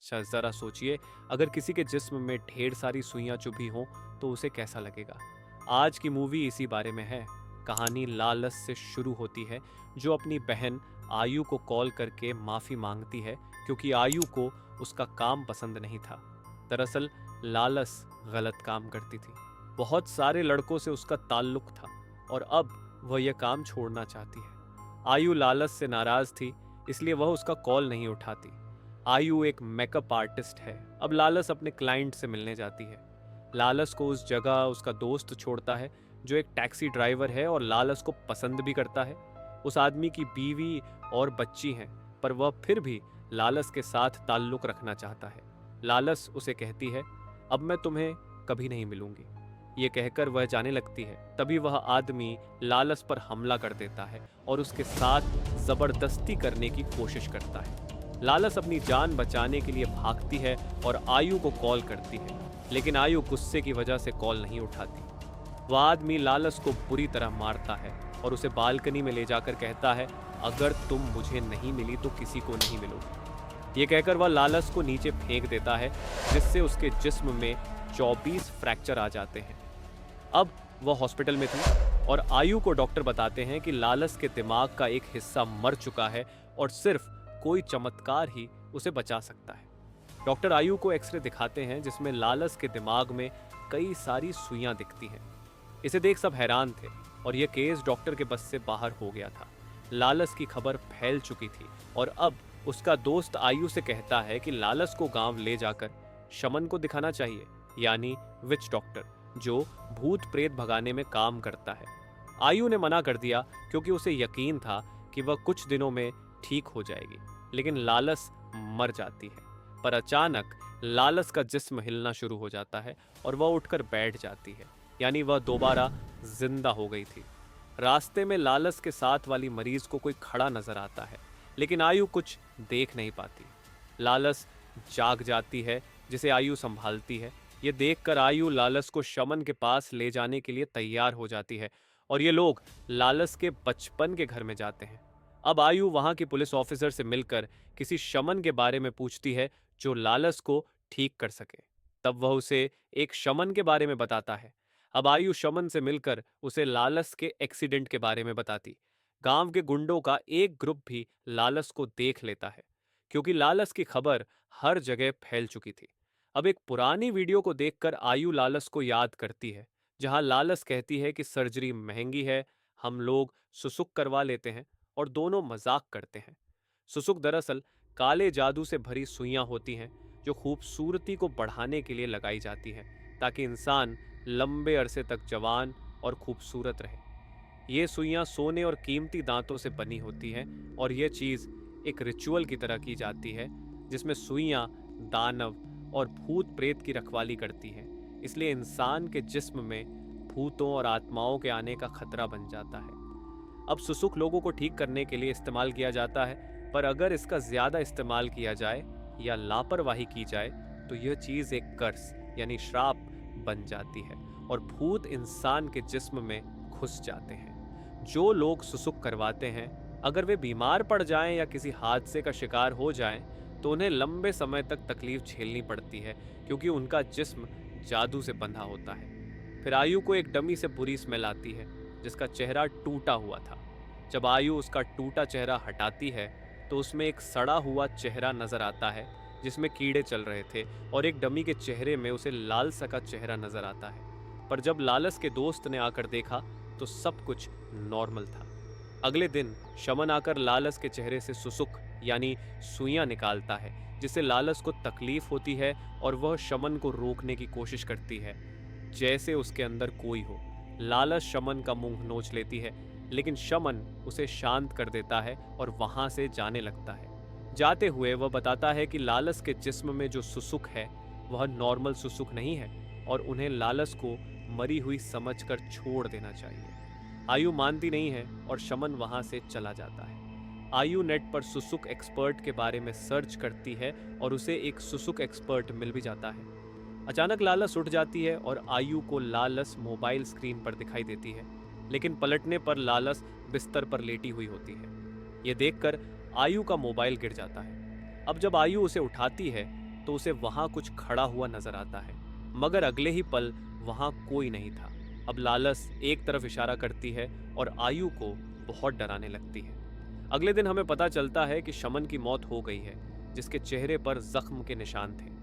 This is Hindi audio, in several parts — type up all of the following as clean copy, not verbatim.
ज़रा सोचिए, अगर किसी के जिस्म में ढेर सारी सुइयां चुभी हों तो उसे कैसा लगेगा। आज की मूवी इसी बारे में है। कहानी लालच से शुरू होती है, जो अपनी बहन आयु को कॉल करके माफ़ी मांगती है क्योंकि आयु को उसका काम पसंद नहीं था। दरअसल लालच गलत काम करती थी। बहुत सारे लड़कों से उसका ताल्लुक था और अब वह यह काम छोड़ना चाहती है। आयु लालच से नाराज थी, इसलिए वह उसका कॉल नहीं उठाती। आयु एक मेकअप आर्टिस्ट है। अब लालच अपने क्लाइंट से मिलने जाती है। लालच को उस जगह उसका दोस्त छोड़ता है, जो एक टैक्सी ड्राइवर है और लालच को पसंद भी करता है। उस आदमी की बीवी और बच्ची हैं, पर वह फिर भी लालच के साथ ताल्लुक रखना चाहता है। लालच उसे कहती है, अब मैं तुम्हें कभी नहीं मिलूंगी। ये कहकर वह जाने लगती है। तभी वह आदमी लालच पर हमला कर देता है और उसके साथ जबरदस्ती करने की कोशिश करता है। लालच अपनी जान बचाने के लिए भागती है और आयु को कॉल करती है, लेकिन आयु गुस्से की वजह से कॉल नहीं उठाती। वह आदमी लालच को बुरी तरह मारता है और उसे बालकनी में ले जाकर कहता है, अगर तुम मुझे नहीं मिली तो किसी को नहीं मिलोगी। ये कहकर वह लालच को नीचे फेंक देता है, जिससे उसके जिस्म में 24 फ्रैक्चर आ जाते हैं। अब वह हॉस्पिटल में थी और आयु को डॉक्टर बताते हैं कि लालच के दिमाग का एक हिस्सा मर चुका है और सिर्फ कोई चमत्कार ही उसे बचा सकता है। डॉक्टर आयु को एक्सरे दिखाते हैं, जिसमें लालच के दिमाग में कई सारी सुइयां दिखती हैं। इसे देख सब हैरान थे और यह केस डॉक्टर के बस से बाहर हो गया था। लालच की खबर फैल चुकी थी और अब उसका दोस्त आयु से कहता है कि लालच को गांव ले जाकर शमन को दिखाना चाहिए, यानी विच डॉक्टर, जो भूत प्रेत भगाने में काम करता है। आयु ने मना कर दिया क्योंकि उसे यकीन था कि वह कुछ दिनों में ठीक हो जाएगी, लेकिन लालच मर जाती है। पर अचानक लालच का जिस्म हिलना शुरू हो जाता है और वह उठकर बैठ जाती है, यानी वह दोबारा जिंदा हो गई थी। रास्ते में लालच के साथ वाली मरीज को कोई खड़ा नजर आता है, लेकिन आयु कुछ देख नहीं पाती। लालच जाग जाती है, जिसे आयु संभालती है। ये देखकर आयु लालच को शमन के पास ले जाने के लिए तैयार हो जाती है और ये लोग लालच के बचपन के घर में जाते हैं। अब आयु वहां की पुलिस ऑफिसर से मिलकर किसी शमन के बारे में पूछती है, जो लालच को ठीक कर सके। तब वह उसे एक शमन के बारे में बताता है। अब आयु शमन से मिलकर उसे लालच के एक्सीडेंट के बारे में बताती। गांव के गुंडों का एक ग्रुप भी लालच को देख लेता है, क्योंकि लालच की खबर हर जगह फैल चुकी थी। अब एक पुरानी वीडियो को देखकर आयु लालच को याद करती है, जहां लालच कहती है कि सर्जरी महंगी है, हम लोग सुसुक करवा लेते हैं और दोनों मजाक करते हैं। सुसुक दरअसल काले जादू से भरी सुइयां होती हैं, जो खूबसूरती को बढ़ाने के लिए लगाई जाती हैं, ताकि इंसान लंबे अरसे तक जवान और खूबसूरत रहे। ये सुइयां सोने और कीमती दांतों से बनी होती हैं और यह चीज़ एक रिचुअल की तरह की जाती है, जिसमें सुइयां दानव और भूत प्रेत की रखवाली करती हैं। इसलिए इंसान के जिस्म में भूतों और आत्माओं के आने का खतरा बन जाता है। अब सुसुक लोगों को ठीक करने के लिए इस्तेमाल किया जाता है, पर अगर इसका ज़्यादा इस्तेमाल किया जाए या लापरवाही की जाए तो यह चीज़ एक कर्स यानी श्राप बन जाती है और भूत इंसान के जिस्म में घुस जाते हैं। जो लोग सुसुक करवाते हैं, अगर वे बीमार पड़ जाएं या किसी हादसे का शिकार हो जाएं, तो उन्हें लंबे समय तक तकलीफ झेलनी पड़ती है, क्योंकि उनका जिस्म जादू से बंधा होता है। फिर आयु को एक डमी से बुरी स्मेल आती है, जिसका चेहरा टूटा हुआ था। जब आयु उसका टूटा चेहरा हटाती है तो उसमें एक सड़ा हुआ चेहरा नजर आता है, जिसमें कीड़े चल रहे थे, और एक डमी के चेहरे में उसे लाल सा का चेहरा नजर आता है। पर जब लालच के दोस्त ने आकर देखा तो सब कुछ नॉर्मल था। अगले दिन शमन आकर लालच के चेहरे से सुसुक यानी सुइयां निकालता है, जिससे लालच को तकलीफ होती है और वह शमन को रोकने की कोशिश करती है, जैसे उसके अंदर कोई हो। लालच शमन का मुंह नोच लेती है, लेकिन शमन उसे शांत कर देता है और वहां से जाने लगता है। जाते हुए वह बताता है कि लालच के जिस्म में जो सुसुक है वह नॉर्मल सुसुक नहीं है और उन्हें लालच को मरी हुई समझकर छोड़ देना चाहिए। आयु मानती नहीं है और शमन वहां से चला जाता है। आयु नेट पर सुसुक एक्सपर्ट के बारे में सर्च करती है और उसे एक सुसुक एक्सपर्ट मिल भी जाता है। अचानक लालच उठ जाती है और आयु को लालच मोबाइल स्क्रीन पर दिखाई देती है, लेकिन पलटने पर लालच बिस्तर पर लेटी हुई होती है। ये देखकर आयु का मोबाइल गिर जाता है। अब जब आयु उसे उठाती है तो उसे वहां कुछ खड़ा हुआ नजर आता है, मगर अगले ही पल वहां कोई नहीं था। अब लालस एक तरफ इशारा करती है और आयु को बहुत डराने लगती है। अगले दिन हमें पता चलता है कि शमन की मौत हो गई है, जिसके चेहरे पर जख्म के निशान थे।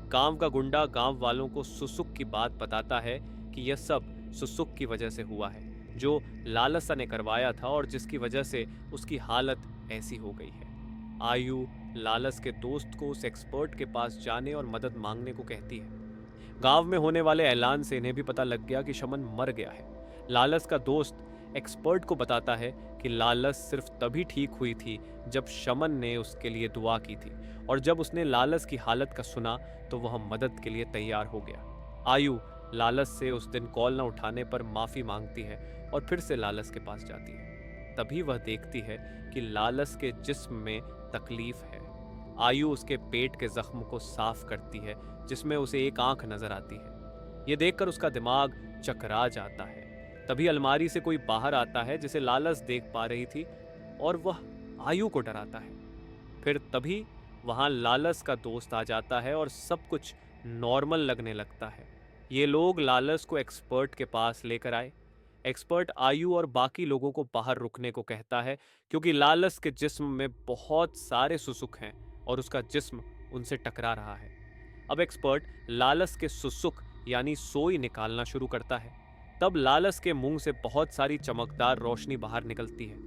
गांव का गुंडा गांव वालों को सुसुक की बात बताता है कि यह सब सुसुक की वजह से हुआ है, जो लालसा ने करवाया था और जिसकी वजह से उसकी हालत ऐसी हो गई है। आयु लालस के दोस्त को उस एक्सपर्ट के पास जाने और मदद मांगने को कहती है। गांव में होने वाले ऐलान से इन्हें भी पता लग गया कि शमन मर गया है। लालस का दोस्त एक्सपर्ट को बताता है कि लालस सिर्फ तभी ठीक हुई थी जब शमन ने उसके लिए दुआ की थी, और जब उसने लालस की हालत का सुना तो वह मदद के लिए तैयार हो गया। आयु लालस से उस दिन कॉल न उठाने पर माफी मांगती है और फिर से लालस के पास जाती है। तभी वह देखती है कि लालस के जिस्म में तकलीफ है। आयु उसके पेट के जख्म को साफ करती है, जिसमें उसे एक आंख नजर आती है। यह देखकर उसका दिमाग चकरा जाता है। तभी अलमारी से कोई बाहर आता है जिसे लालस देख पा रही थी, और वह आयु को डराता है। फिर तभी वहां लालस का दोस्त आ जाता है और सब कुछ नॉर्मल लगने लगता है। ये लोग लालस को एक्सपर्ट के पास लेकर आए। एक्सपर्ट आयु और बाकी लोगों को बाहर रुकने को कहता है, क्योंकि लालस के जिस्म में बहुत सारे सुसुक हैं और उसका जिस्म उनसे टकरा रहा है। अब एक्सपर्ट लालस के सुसुक यानी सोई निकालना शुरू करता है। तब लालस के मुंह से बहुत सारी चमकदार रोशनी बाहर निकलती है।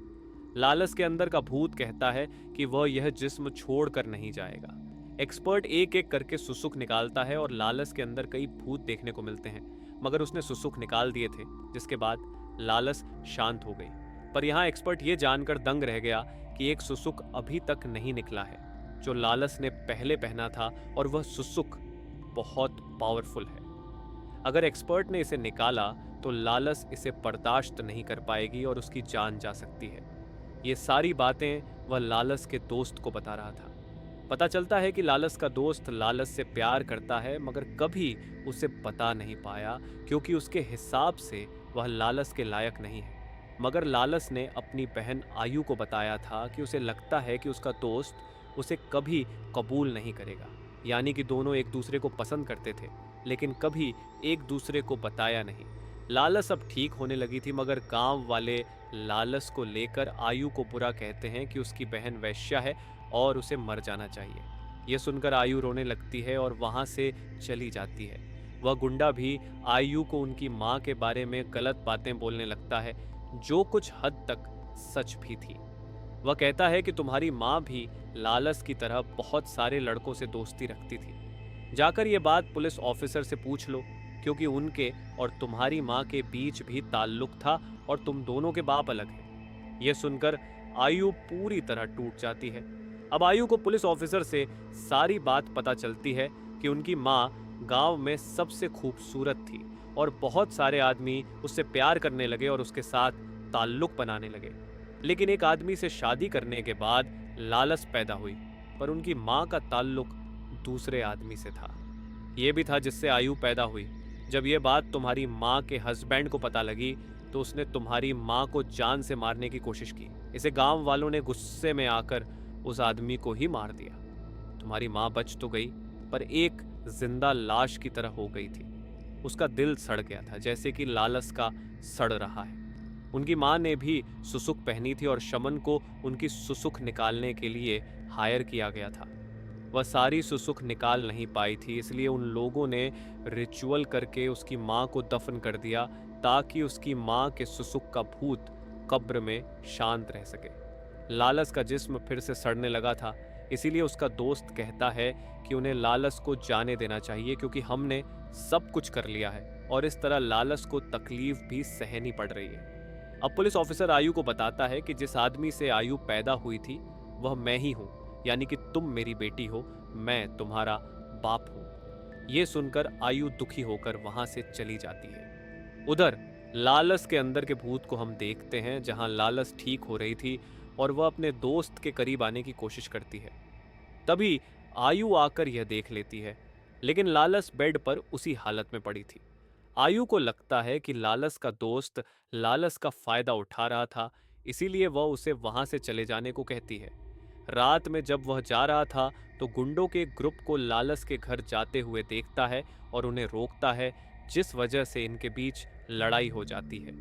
लालस के अंदर का भूत कहता है कि वह यह जिस्म छोड़कर नहीं जाएगा। एक्सपर्ट एक एक करके सुसुक निकालता है और लालस के अंदर कई भूत देखने को मिलते हैं, मगर उसने सुसुक निकाल दिए थे, जिसके बाद लालस शांत हो गई। पर यहाँ एक्सपर्ट ये जानकर दंग रह गया कि एक सुसुक अभी तक नहीं निकला है, जो लालस ने पहले पहना था, और वह सुसुक बहुत पावरफुल है। अगर एक्सपर्ट ने इसे निकाला तो लालस इसे बर्दाश्त नहीं कर पाएगी और उसकी जान जा सकती है। ये सारी बातें वह लालस के दोस्त को बता रहा था। पता चलता है कि लालस का दोस्त लालस से प्यार करता है, मगर कभी उसे बता नहीं पाया, क्योंकि उसके हिसाब से वह लालस के लायक नहीं है। मगर लालस ने अपनी बहन आयु को बताया था कि उसे लगता है कि उसका दोस्त उसे कभी कबूल नहीं करेगा। यानी कि दोनों एक दूसरे को पसंद करते थे, लेकिन कभी एक दूसरे को बताया नहीं। लालस अब ठीक होने लगी थी, मगर गांव वाले लालस को लेकर आयु को बुरा कहते हैं कि उसकी बहन वैश्या है और उसे मर जाना चाहिए। यह सुनकर आयु रोने लगती है और वहां से चली जाती है। वह गुंडा भी आयु को उनकी माँ के बारे में गलत बातें बोलने लगता है, जो कुछ हद तक सच भी थी। वह कहता है कि तुम्हारी माँ भी लालस की तरह बहुत सारे लड़कों से दोस्ती रखती थी। जाकर ये बात पुलिस ऑफिसर से पूछ लो, क्योंकि उनके और तुम्हारी माँ के बीच भी ताल्लुक था और तुम दोनों के बाप अलग हैं। यह सुनकर आयु पूरी तरह टूट जाती है। अब आयु को पुलिस ऑफिसर से सारी बात पता चलती है कि उनकी माँ गांव में सबसे खूबसूरत थी और बहुत सारे आदमी उससे प्यार करने लगे और उसके साथ ताल्लुक बनाने लगे। लेकिन एक आदमी से शादी करने के बाद लालस पैदा हुई, पर उनकी माँ का ताल्लुक दूसरे आदमी से था। यह भी था जिससे आयु पैदा हुई। जब यह बात तुम्हारी माँ के हस्बैंड को पता लगी तो उसने तुम्हारी माँ को जान से मारने की कोशिश की। इसे गांव वालों ने गुस्से में आकर उस आदमी को ही मार दिया। तुम्हारी माँ बच तो गई, पर एक जिंदा लाश की तरह हो गई थी। उसका दिल सड़ गया था, जैसे कि लालस का सड़ रहा है। उनकी माँ ने भी सुसुक पहनी थी और शमन को उनकी सुसुक निकालने के लिए हायर किया गया था। वह सारी सुसुक निकाल नहीं पाई थी, इसलिए उन लोगों ने रिचुअल करके उसकी माँ को दफन कर दिया, ताकि उसकी माँ के सुसुक का भूत कब्र में शांत रह सके। लालस का जिस्म फिर से सड़ने लगा था, इसीलिए उसका दोस्त कहता है कि उन्हें लालस को जाने देना चाहिए, क्योंकि हमने सब कुछ कर लिया है और इस तरह लालस को तकलीफ भी सहनी पड़ रही है। अब पुलिस ऑफिसर आयु को बताता है कि जिस आदमी से आयु पैदा हुई थी वह मैं ही हूँ, यानी कि तुम मेरी बेटी हो, मैं तुम्हारा बाप हूँ। ये सुनकर आयु दुखी होकर वहां से चली जाती है। उधर लालस के अंदर के भूत को हम देखते हैं, जहां लालस ठीक हो रही थी और वह अपने दोस्त के करीब आने की कोशिश करती है। तभी आयु आकर यह देख लेती है, लेकिन लालस बेड पर उसी हालत में पड़ी थी। आयु को लगता है कि लालस का दोस्त लालस का फायदा उठा रहा था, इसीलिए वह उसे वहां से चले जाने को कहती है। रात में जब वह जा रहा था तो गुंडों के एक ग्रुप को लालस के घर जाते हुए देखता है और उन्हें रोकता है, जिस वजह से इनके बीच लड़ाई हो जाती है।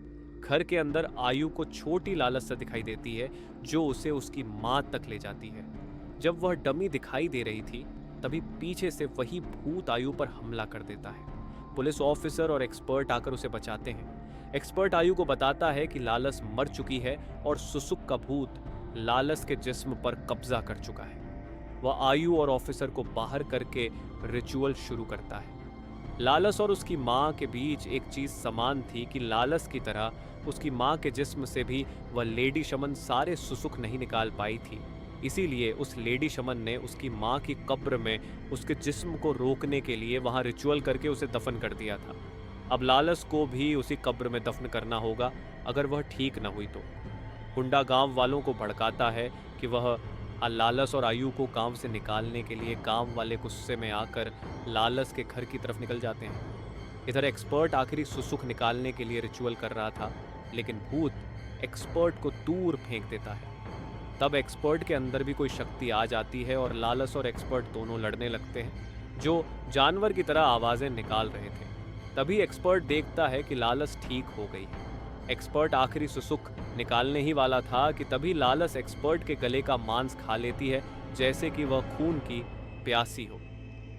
घर के अंदर आयु को छोटी लालस से दिखाई देती है, जो उसे उसकी मां तक ले जाती है। जब वह डमी दिखाई दे रही थी, तभी पीछे से वही भूत आयु पर हमला कर देता है। पुलिस ऑफिसर और एक्सपर्ट आकर उसे बचाते हैं। एक्सपर्ट आयु को बताता है कि लालस मर चुकी है और सुसुक का भूत लालस के जिस्म पर कब्जा कर चुका है। वह आयु और ऑफिसर को बाहर करके रिचुअल शुरू करता है। लालस और उसकी मां के बीच एक चीज समान थी कि लालस की तरह उसकी मां के जिस्म से भी वह लेडी शमन सारे सुसुक नहीं निकाल पाई थी। इसीलिए उस लेडी शमन ने उसकी मां की कब्र में उसके जिस्म को रोकने के लिए वहां रिचुअल करके उसे दफन कर दिया था। अब लालस को भी उसी कब्र में दफन करना होगा, अगर वह ठीक न हुई तो। गुंडा गांव वालों को भड़काता है कि वह लालस और आयु को गांव से निकालने के लिए गांव वाले गुस्से में आकर लालस के घर की तरफ निकल जाते हैं। इधर एक्सपर्ट आखिरी सुसुक निकालने के लिए रिचुअल कर रहा था, लेकिन भूत एक्सपर्ट को दूर फेंक देता है। तब एक्सपर्ट के अंदर भी कोई शक्ति आ जाती है और लालस और एक्सपर्ट दोनों लड़ने लगते हैं, जो जानवर की तरह आवाजें निकाल रहे थे। तभी एक्सपर्ट देखता है कि लालस ठीक हो गई है। एक्सपर्ट आखिरी सुसुक निकालने ही वाला था कि तभी लालस एक्सपर्ट के गले का मांस खा लेती है, जैसे कि वह खून की प्यासी हो।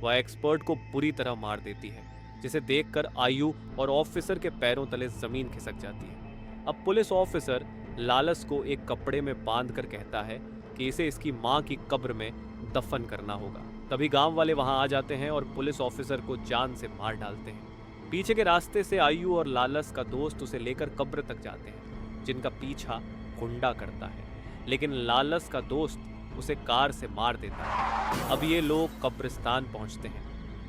वह एक्सपर्ट को बुरी तरह मार देती है, जिसे देखकर आयु और ऑफिसर के पैरों तले जमीन खिसक जाती है। अब पुलिस ऑफिसर लालस को एक कपड़े में बांध कर कहता है कि इसे इसकी मां की कब्र में दफन करना होगा। तभी गांव वाले वहां आ जाते हैं और पुलिस ऑफिसर को जान से मार डालते हैं। पीछे के रास्ते से आयु और लालस का दोस्त उसे लेकर कब्र तक जाते हैं, जिनका पीछा गुंडा करता है, लेकिन लालस का दोस्त उसे कार से मार देता है। अब ये लोग कब्रिस्तान पहुंचते हैं।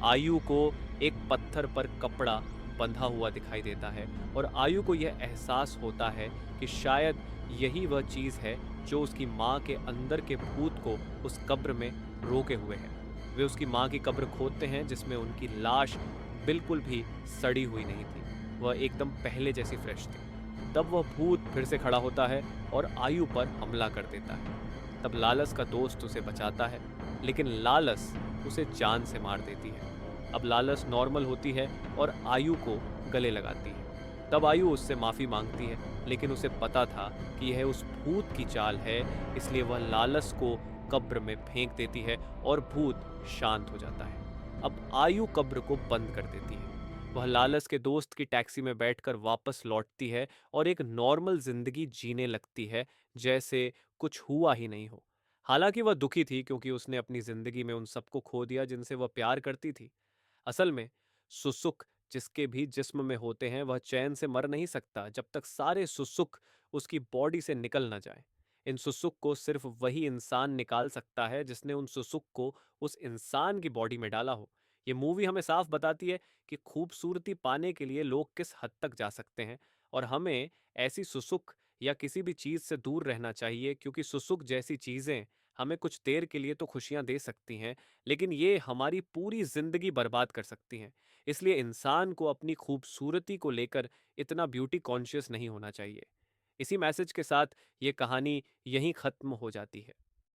आयु को एक पत्थर पर कपड़ा बंधा हुआ दिखाई देता है और आयु को यह एहसास होता है कि शायद यही वह चीज़ है जो उसकी माँ के अंदर के भूत को उस कब्र में रोके हुए है। वे उसकी माँ की कब्र खोदते हैं, जिसमें उनकी लाश बिल्कुल भी सड़ी हुई नहीं थी, वह एकदम पहले जैसी फ्रेश थी। तब वह भूत फिर से खड़ा होता है और आयु पर हमला कर देता है। तब लालस का दोस्त उसे बचाता है, लेकिन लालस उसे जान से मार देती है। अब लालस नॉर्मल होती है और आयु को गले लगाती है। तब आयु उससे माफ़ी मांगती है, लेकिन उसे पता था कि यह उस भूत की चाल है, इसलिए वह लालस को कब्र में फेंक देती है और भूत शांत हो जाता है। अब आयु कब्र को बंद कर देती है। वह लालस के दोस्त की टैक्सी में बैठकर वापस लौटती है और एक नॉर्मल जिंदगी जीने लगती है, जैसे कुछ हुआ ही नहीं हो। हालांकि वह दुखी थी, क्योंकि उसने अपनी जिंदगी में उन सबको खो दिया जिनसे वह प्यार करती थी। असल में सुसुक जिसके भी जिस्म में होते हैं, वह चैन से मर नहीं सकता जब तक सारे सुसुक उसकी बॉडी से निकल ना जाए। इन सुसुक को सिर्फ वही इंसान निकाल सकता है जिसने उन सुसुक को उस इंसान की बॉडी में डाला हो। ये मूवी हमें साफ बताती है कि खूबसूरती पाने के लिए लोग किस हद तक जा सकते हैं, और हमें ऐसी सुसुक या किसी भी चीज़ से दूर रहना चाहिए, क्योंकि सुसुक जैसी चीज़ें हमें कुछ देर के लिए तो खुशियां दे सकती हैं, लेकिन ये हमारी पूरी जिंदगी बर्बाद कर सकती हैं। इसलिए इंसान को अपनी खूबसूरती को लेकर इतना ब्यूटी कॉन्शियस नहीं होना चाहिए। इसी मैसेज के साथ ये कहानी यहीं खत्म हो जाती है।